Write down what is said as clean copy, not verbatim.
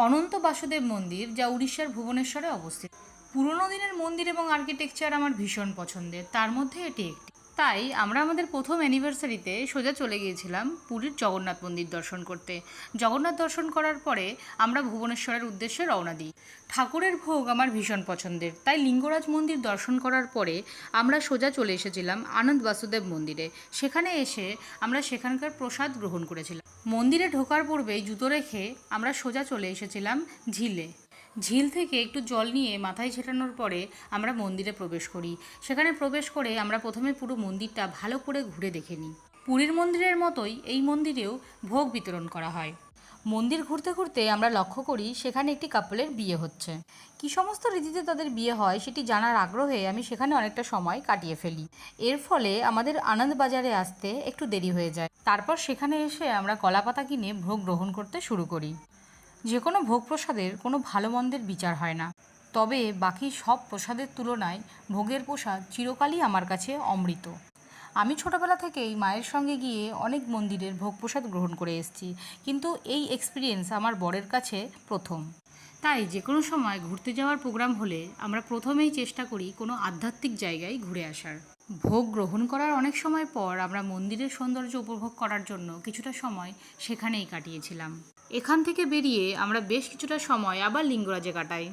অনন্ত বাসুদেব মন্দির, যা উড়িষ্যার ভুবনেশ্বরে অবস্থিত। পুরনো দিনের মন্দির এবং আর্কিটেকচার আমার ভীষণ পছন্দের, তার মধ্যে এটি একটি। তাই আমরা আমাদের প্রথম অ্যানিভার্সারিতে সোজা চলে গিয়েছিলাম পুরীর জগন্নাথ মন্দির দর্শন করতে। জগন্নাথ দর্শন করার পরে আমরা ভুবনেশ্বরের উদ্দেশ্যে রওনা দিই। ঠাকুরের ভোগ আমার ভীষণ পছন্দের, তাই লিঙ্গরাজ মন্দির দর্শন করার পরে আমরা সোজা চলে এসেছিলাম আনন্দ বাসুদেব মন্দিরে। সেখানে এসে আমরা সেখানকার প্রসাদ গ্রহণ করেছিলাম। মন্দিরে ঢোকার পূর্বেই জুতো রেখে আমরা সোজা চলে এসেছিলাম ঝিলে। ঝিল থেকে একটু জল নিয়ে মাথায় ছেটানোর পরে আমরা মন্দিরে প্রবেশ করি। সেখানে প্রবেশ করে আমরা প্রথমে পুরো মন্দিরটা ভালো করে ঘুরে দেখে নিই। পুরীর মন্দিরের মতোই এই মন্দিরেও ভোগ বিতরণ করা হয়। মন্দির ঘুরতে ঘুরতে আমরা লক্ষ্য করি সেখানে একটি কাপলের বিয়ে হচ্ছে। কী সমস্ত রীতিতে তাদের বিয়ে হয় সেটি জানার আগ্রহে আমি সেখানে অনেকটা সময় কাটিয়ে ফেলি। এর ফলে আমাদের আনন্দবাজারে আসতে একটু দেরি হয়ে যায়। তারপর সেখানে এসে আমরা কলাপাতা কিনে ভোগ গ্রহণ করতে শুরু করি। যে কোনো ভোগ প্রসাদের কোনো ভালো মন্দের বিচার হয় না, তবে বাকি সব প্রসাদের তুলনায় ভোগের প্রসাদ চিরকালই আমার কাছে অমৃত। আমি ছোটোবেলা থেকেই মায়ের সঙ্গে গিয়ে অনেক মন্দিরের ভোগ প্রসাদ গ্রহণ করে এসেছি, কিন্তু এই এক্সপিরিয়েন্স আমার বরের কাছে প্রথম। তাই যে কোনো সময় ঘুরতে যাওয়ার প্রোগ্রাম হলে আমরা প্রথমেই চেষ্টা করি কোনো আধ্যাত্মিক জায়গায় ঘুরে আসার। ভোগ গ্রহণ করার অনেক সময় পর আমরা মন্দিরের সৌন্দর্য উপভোগ করার জন্য কিছুটা সময় সেখানেই কাটিয়েছিলাম। এখান থেকে বেরিয়ে আমরা বেশ কিছুটা সময় আবার লিঙ্গরাজে কাটাই।